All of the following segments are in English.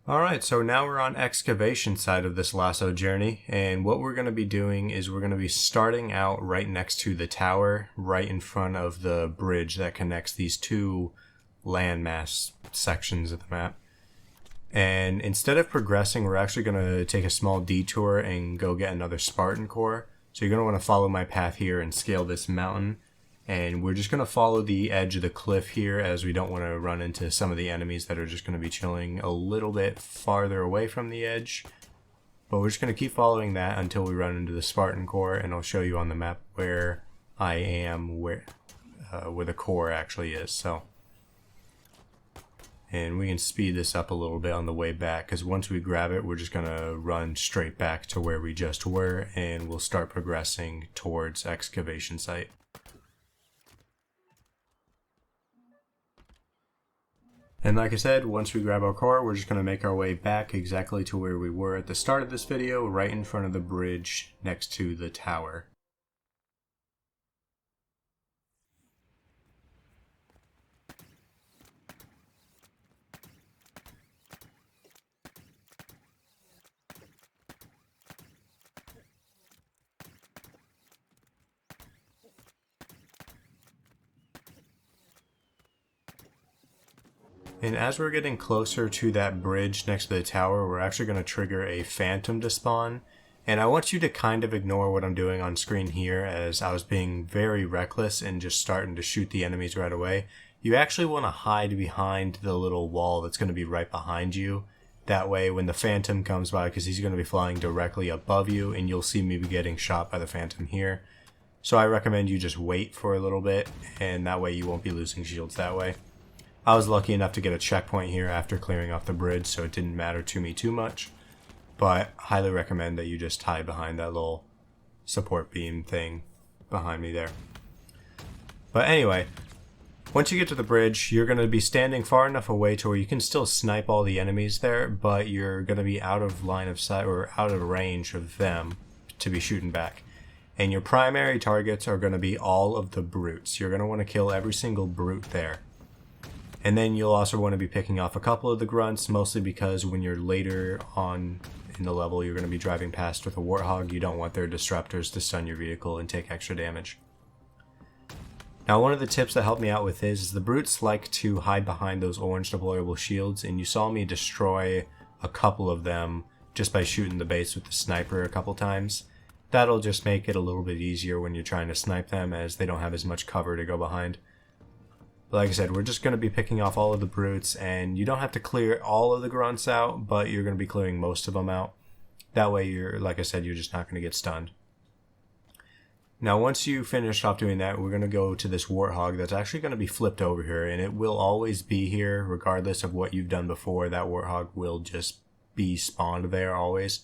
Alright, so now we're on excavation side of this LASO journey, and what we're going to be doing is we're going to be starting out right next to the tower, right in front of the bridge that connects these two landmass sections of the map. And instead of progressing, we're actually going to take a small detour and go get another Spartan core. So you're going to want to follow my path here and scale this mountain. And we're just going to follow the edge of the cliff here, as we don't want to run into some of the enemies that are just going to be chilling a little bit farther away from the edge. But we're just going to keep following that until we run into the Spartan core, and I'll show you on the map where I am, where the core actually is. And we can speed this up a little bit on the way back, because once we grab it, we're just going to run straight back to where we just were, and we'll start progressing towards excavation site. And like I said, once we grab our core, we're just going to make our way back exactly to where we were at the start of this video, right in front of the bridge next to the tower. And as we're getting closer to that bridge next to the tower, we're actually going to trigger a phantom to spawn. And I want you to kind of ignore what I'm doing on screen here, as I was being very reckless and just starting to shoot the enemies right away. You actually want to hide behind the little wall that's going to be right behind you. That way when the phantom comes by, because he's going to be flying directly above you, and you'll see me getting shot by the phantom here. So I recommend you just wait for a little bit, and that way you won't be losing shields that way. I was lucky enough to get a checkpoint here after clearing off the bridge, so it didn't matter to me too much. But highly recommend that you just hide behind that little support beam thing behind me there. But anyway, once you get to the bridge, you're going to be standing far enough away to where you can still snipe all the enemies there, but you're going to be out of line of sight or out of range of them to be shooting back. And your primary targets are going to be all of the brutes. You're going to want to kill every single brute there. And then you'll also want to be picking off a couple of the grunts, mostly because when you're later on in the level, you're going to be driving past with a warthog. You don't want their disruptors to stun your vehicle and take extra damage. Now, one of the tips that helped me out with this is the brutes like to hide behind those orange deployable shields, and you saw me destroy a couple of them just by shooting the base with the sniper a couple times. That'll just make it a little bit easier when you're trying to snipe them, as they don't have as much cover to go behind. But like I said, we're just going to be picking off all of the brutes, and you don't have to clear all of the grunts out, but you're going to be clearing most of them out. That way, like I said, you're just not going to get stunned. Now, once you finish off doing that, we're going to go to this warthog that's actually going to be flipped over here, and it will always be here regardless of what you've done before. That warthog will just be spawned there always.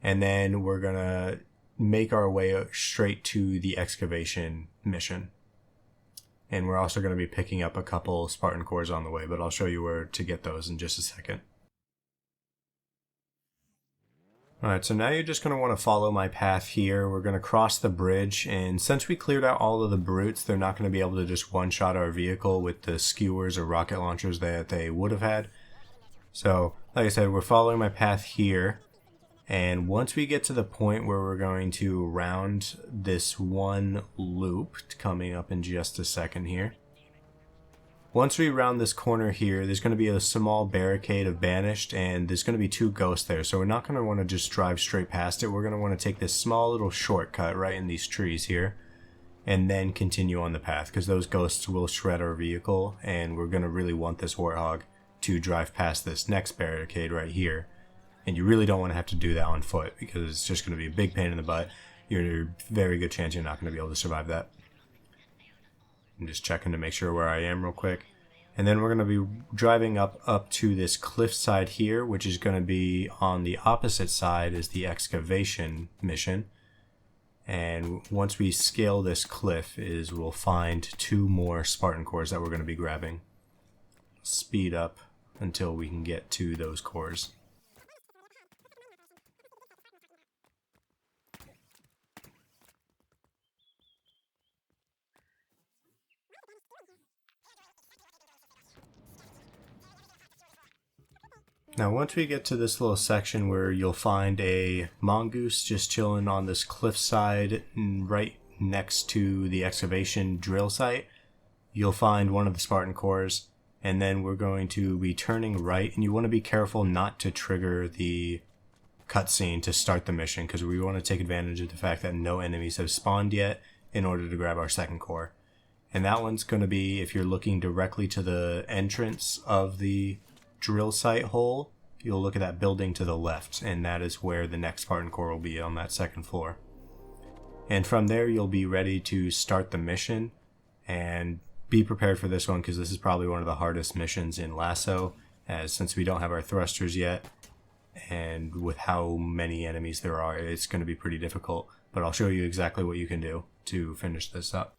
And then we're going to make our way straight to the excavation mission. And we're also going to be picking up a couple Spartan cores on the way, but I'll show you where to get those in just a second. Alright, so now you're just going to want to follow my path here. We're going to cross the bridge, and since we cleared out all of the brutes, they're not going to be able to just one-shot our vehicle with the skewers or rocket launchers that they would have had. So, like I said, we're following my path here. And once we get to the point where we're going to round this one loop, coming up in just a second here. Once we round this corner here, there's going to be a small barricade of banished, and there's going to be two ghosts there. So we're not going to want to just drive straight past it. We're going to want to take this small little shortcut right in these trees here, and then continue on the path, because those ghosts will shred our vehicle, and we're going to really want this warthog to drive past this next barricade right here. And you really don't want to have to do that on foot, because it's just going to be a big pain in the butt. You're a very good chance you're not going to be able to survive that. I'm just checking to make sure where I am real quick. And then we're going to be driving up to this cliffside here, which is going to be on the opposite side as the excavation mission. And once we scale this cliff, we'll find two more Spartan cores that we're going to be grabbing. Speed up until we can get to those cores. Now once we get to this little section where you'll find a mongoose just chilling on this cliffside right next to the excavation drill site, you'll find one of the Spartan cores, and then we're going to be turning right, and you want to be careful not to trigger the cutscene to start the mission, because we want to take advantage of the fact that no enemies have spawned yet in order to grab our second core. And that one's going to be if you're looking directly to the entrance of the drill site hole, you'll look at that building to the left, and that is where the next Spartan core will be, on that second floor. And from there you'll be ready to start the mission, and be prepared for this one because this is probably one of the hardest missions in LASO, as since we don't have our thrusters yet, and with how many enemies there are, it's going to be pretty difficult. But I'll show you exactly what you can do to finish this up.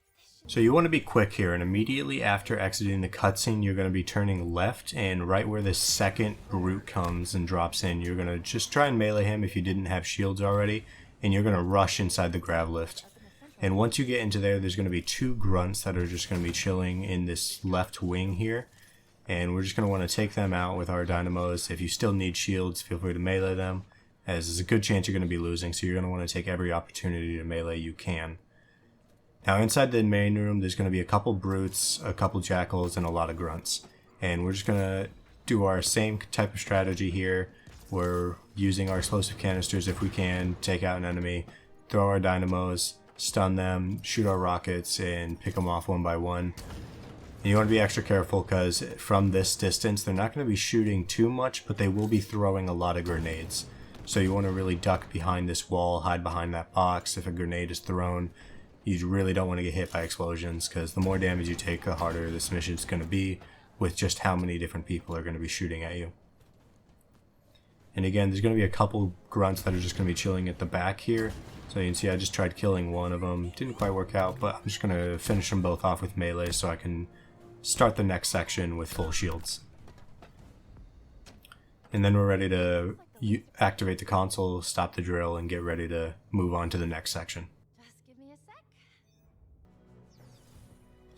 So you want to be quick here, and immediately after exiting the cutscene, you're going to be turning left, and right where the second brute comes and drops in, you're going to just try and melee him if you didn't have shields already, and you're going to rush inside the grav lift. And once you get into there, there's going to be two grunts that are just going to be chilling in this left wing here, and we're just going to want to take them out with our dynamos. If you still need shields, feel free to melee them, as there's a good chance you're going to be losing, so you're going to want to take every opportunity to melee you can. Now inside the main room, there's going to be a couple brutes, a couple jackals, and a lot of grunts. And we're just going to do our same type of strategy here. We're using our explosive canisters if we can, take out an enemy, throw our dynamos, stun them, shoot our rockets, and pick them off one by one. And you want to be extra careful because from this distance, they're not going to be shooting too much, but they will be throwing a lot of grenades. So you want to really duck behind this wall, hide behind that box if a grenade is thrown. You really don't want to get hit by explosions, because the more damage you take, the harder this mission is going to be, with just how many different people are going to be shooting at you. And again, there's going to be a couple grunts that are just going to be chilling at the back here. So you can see I just tried killing one of them. Didn't quite work out, but I'm just going to finish them both off with melee so I can start the next section with full shields. And then we're ready to activate the console, stop the drill, and get ready to move on to the next section.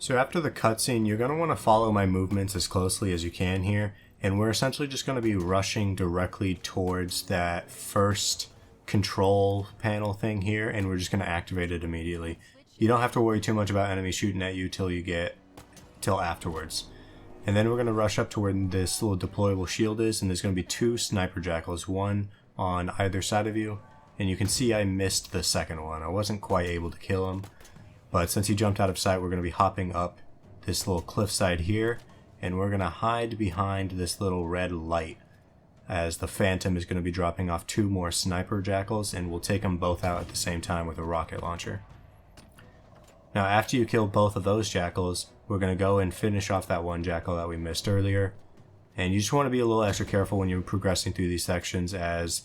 So after the cutscene, you're going to want to follow my movements as closely as you can here, and we're essentially just going to be rushing directly towards that first control panel thing here, and we're just going to activate it immediately. You don't have to worry too much about enemies shooting at you till afterwards. And then we're going to rush up to where this little deployable shield is, and there's going to be two sniper jackals, one on either side of you, and you can see I missed the second one. I wasn't quite able to kill him. But since he jumped out of sight, we're going to be hopping up this little cliffside here, and we're going to hide behind this little red light, as the Phantom is going to be dropping off two more sniper jackals, and we'll take them both out at the same time with a rocket launcher. Now after you kill both of those jackals, we're going to go and finish off that one jackal that we missed earlier. And you just want to be a little extra careful when you're progressing through these sections, as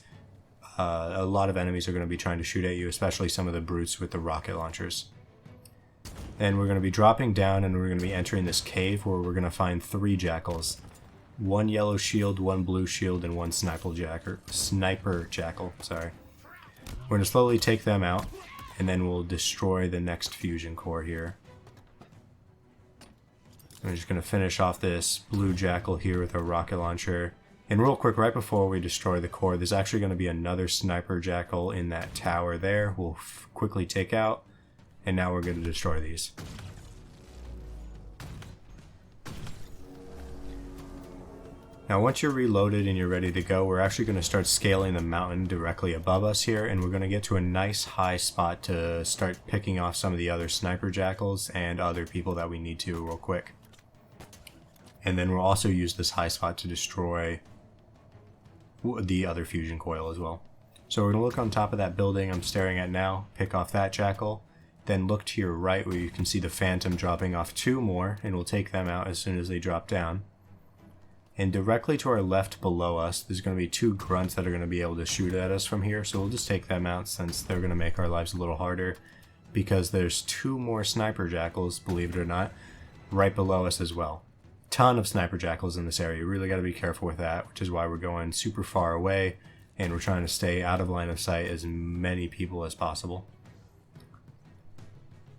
a lot of enemies are going to be trying to shoot at you, especially some of the brutes with the rocket launchers. And we're going to be dropping down, and we're going to be entering this cave where we're going to find three jackals. One yellow shield, one blue shield, and one sniper jackal. Sorry. We're going to slowly take them out, and then we'll destroy the next fusion core here. I'm just going to finish off this blue jackal here with our rocket launcher. And real quick, right before we destroy the core, there's actually going to be another sniper jackal in that tower there. We'll quickly take out. And now we're going to destroy these. Now once you're reloaded and you're ready to go, we're actually going to start scaling the mountain directly above us here, and we're going to get to a nice high spot to start picking off some of the other sniper jackals and other people that we need to real quick. And then we'll also use this high spot to destroy the other fusion coil as well. So we're going to look on top of that building I'm staring at now, pick off that jackal. Then look to your right where you can see the Phantom dropping off two more, and we'll take them out as soon as they drop down. And directly to our left below us, there's going to be two grunts that are going to be able to shoot at us from here, so we'll just take them out since they're going to make our lives a little harder, because there's two more sniper jackals, believe it or not, right below us as well. Ton of sniper jackals in this area. You really got to be careful with that, which is why we're going super far away, and we're trying to stay out of line of sight as many people as possible.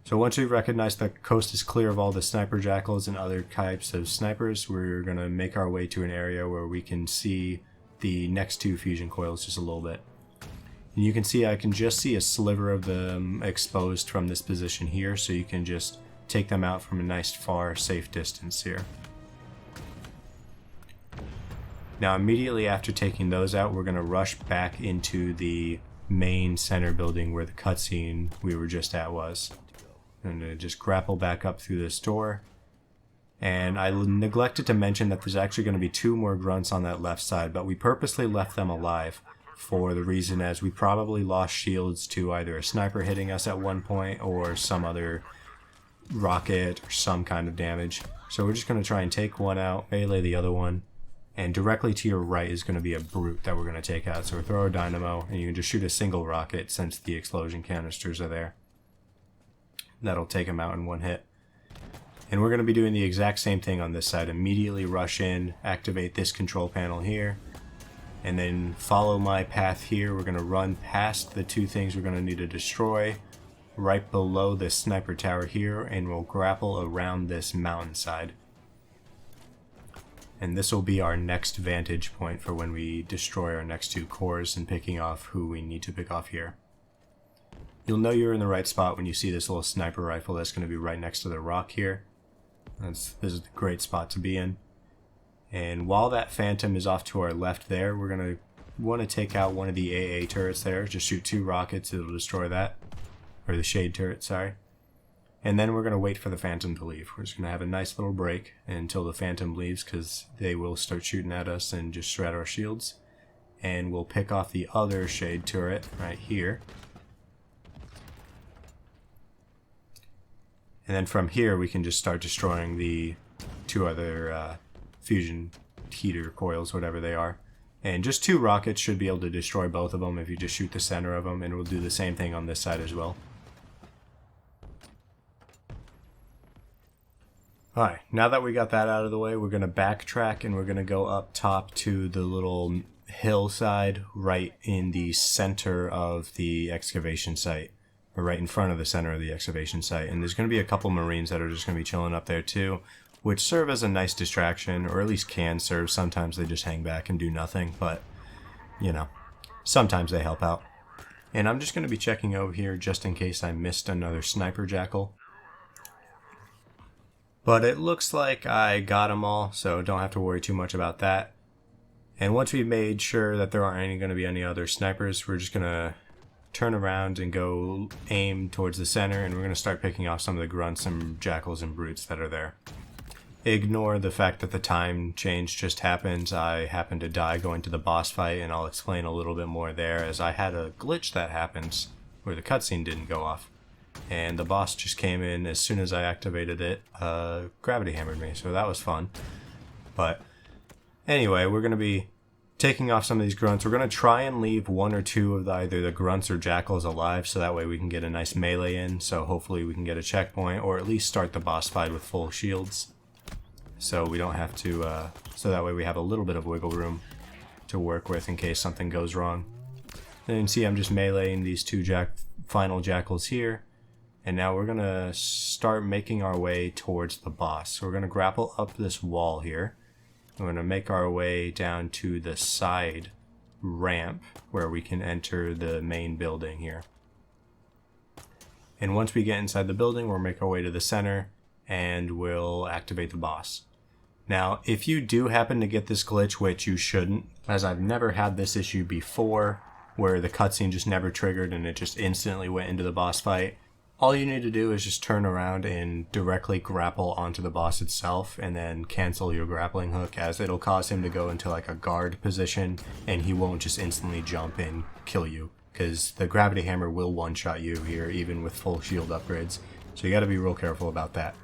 So once we've recognized that the coast is clear of all the sniper jackals and other types of snipers, we're going to make our way to an area where we can see the next two fusion coils just a little bit. And you can see I can just see a sliver of them exposed from this position here, so you can just take them out from a nice far safe distance here. Now immediately after taking those out, we're going to rush back into the main center building where the cutscene we were just at was. I'm going to just grapple back up through this door. And I neglected to mention that there's actually going to be two more grunts on that left side, but we purposely left them alive for the reason as we probably lost shields to either a sniper hitting us at one point or some other rocket or some kind of damage. So we're just going to try and take one out, melee the other one, and directly to your right is going to be a brute that we're going to take out. So we'll throw a dynamo and you can just shoot a single rocket since the explosion canisters are there. That'll take him out in one hit. And we're going to be doing the exact same thing on this side. Immediately rush in, activate this control panel here, and then follow my path here. We're going to run past the two things we're going to need to destroy right below this sniper tower here, and we'll grapple around this mountainside. And this will be our next vantage point for when we destroy our next two cores and picking off who we need to pick off here. You'll know you're in the right spot when you see this little sniper rifle that's going to be right next to the rock here. This is a great spot to be in. And while that phantom is off to our left there, we're going to want to take out one of the AA turrets there. Just shoot two rockets, it'll destroy that. Or the shade turret, sorry. And then we're going to wait for the phantom to leave. We're just going to have a nice little break until the phantom leaves, because they will start shooting at us and just shred our shields. And we'll pick off the other shade turret right here. And then from here we can just start destroying the two other fusion heater coils, whatever they are. And just two rockets should be able to destroy both of them if you just shoot the center of them, and we'll do the same thing on this side as well. Alright, now that we got that out of the way, we're going to backtrack and we're going to go up top to the little hillside right in the center of the excavation site. Or right in front of the center of the excavation site. And there's going to be a couple Marines that are just going to be chilling up there too, which serve as a nice distraction, or at least can serve. Sometimes they just hang back and do nothing, but, you know, sometimes they help out. And I'm just going to be checking over here just in case I missed another sniper jackal. But it looks like I got them all, so don't have to worry too much about that. And once we've made sure that there aren't going to be any other snipers, we're just going to turn around and go aim towards the center, and we're going to start picking off some of the grunts and jackals and brutes that are there. Ignore the fact that the time change just happened. I happened to die going to the boss fight, and I'll explain a little bit more there, as I had a glitch that happens where the cutscene didn't go off. And the boss just came in as soon as I activated it, gravity hammered me, so that was fun. But anyway, we're going to be taking off some of these grunts. We're going to try and leave one or two of either the grunts or jackals alive, so that way we can get a nice melee in, so hopefully we can get a checkpoint, or at least start the boss fight with full shields. So we don't have to, so that way we have a little bit of wiggle room to work with in case something goes wrong. And you can see I'm just meleeing these two final jackals here. And now we're going to start making our way towards the boss. So we're going to grapple up this wall here. We're going to make our way down to the side ramp where we can enter the main building here. And once we get inside the building, we'll make our way to the center and we'll activate the boss. Now, if you do happen to get this glitch, which you shouldn't, as I've never had this issue before, where the cutscene just never triggered and it just instantly went into the boss fight, all you need to do is just turn around and directly grapple onto the boss itself and then cancel your grappling hook, as it'll cause him to go into like a guard position and he won't just instantly jump and kill you, because the gravity hammer will one-shot you here even with full shield upgrades. So you got to be real careful about that.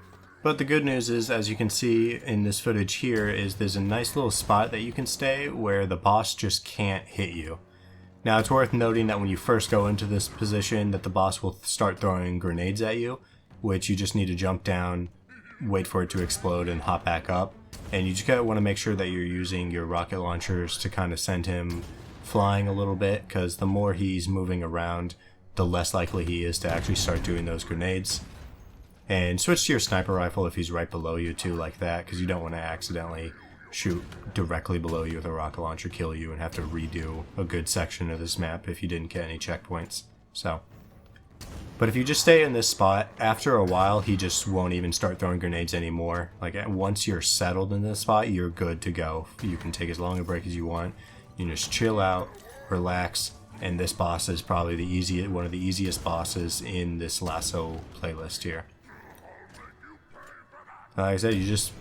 But the good news is, as you can see in this footage here, is there's a nice little spot that you can stay where the boss just can't hit you. Now, it's worth noting that when you first go into this position, that the boss will start throwing grenades at you, which you just need to jump down, wait for it to explode, and hop back up. And you just gotta want to make sure that you're using your rocket launchers to kind of send him flying a little bit, because the more he's moving around, the less likely he is to actually start doing those grenades. And switch to your sniper rifle if he's right below you too, like that, because you don't want to accidentally shoot directly below you with a rocket launcher, kill you, and have to redo a good section of this map if you didn't get any checkpoints. So, but if you just stay in this spot, after a while he just won't even start throwing grenades anymore. Like once you're settled in this spot, you're good to go. You can take as long a break as you want. You just chill out, relax, and this boss is probably one of the easiest bosses in this LASO playlist here. Like I said, you just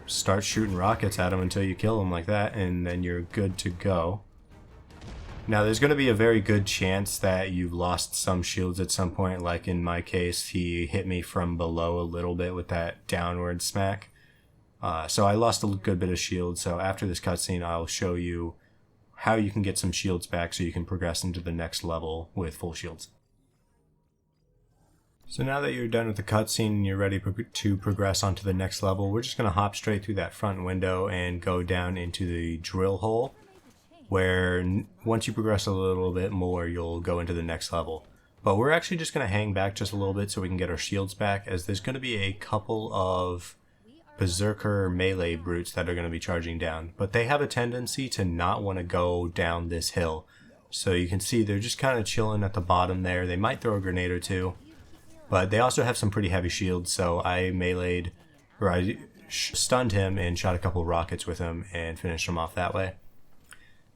start shooting rockets at them until you kill them like that, and then you're good to go. Now there's going to be a very good chance that you've lost some shields at some point. Like in my case, he hit me from below a little bit with that downward smack. So I lost a good bit of shield. So after this cutscene, I'll show you how you can get some shields back so you can progress into the next level with full shields. So now that you're done with the cutscene and you're ready to progress onto the next level, we're just going to hop straight through that front window and go down into the drill hole, where once you progress a little bit more, you'll go into the next level. But we're actually just going to hang back just a little bit so we can get our shields back, as there's going to be a couple of berserker melee brutes that are going to be charging down. But they have a tendency to not want to go down this hill. So you can see they're just kind of chilling at the bottom there. They might throw a grenade or two. But they also have some pretty heavy shields, so I stunned him and shot a couple rockets with him and finished him off that way.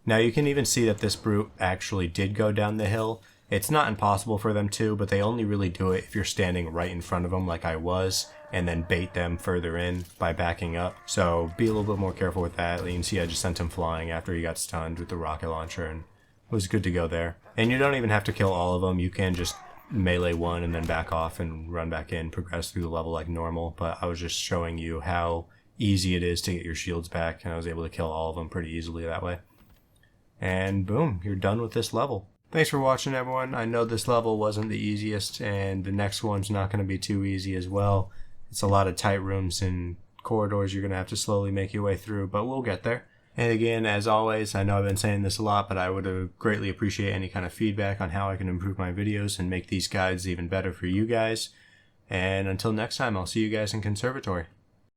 Now you can even see that this brute actually did go down the hill. It's not impossible for them to, but they only really do it if you're standing right in front of them like I was, and then bait them further in by backing up. So be a little bit more careful with that. You can see I just sent him flying after he got stunned with the rocket launcher, and it was good to go there. And you don't even have to kill all of them. You can just melee one and then back off and run back in, progress through the level like normal. But I was just showing you how easy it is to get your shields back, and I was able to kill all of them pretty easily that way. And boom, you're done with this level. Thanks for watching, everyone. I know this level wasn't the easiest, and the next one's not going to be too easy as well. It's a lot of tight rooms and corridors you're going to have to slowly make your way through, but we'll get there. And again, as always, I know I've been saying this a lot, but I would greatly appreciate any kind of feedback on how I can improve my videos and make these guides even better for you guys. And until next time, I'll see you guys in Conservatory.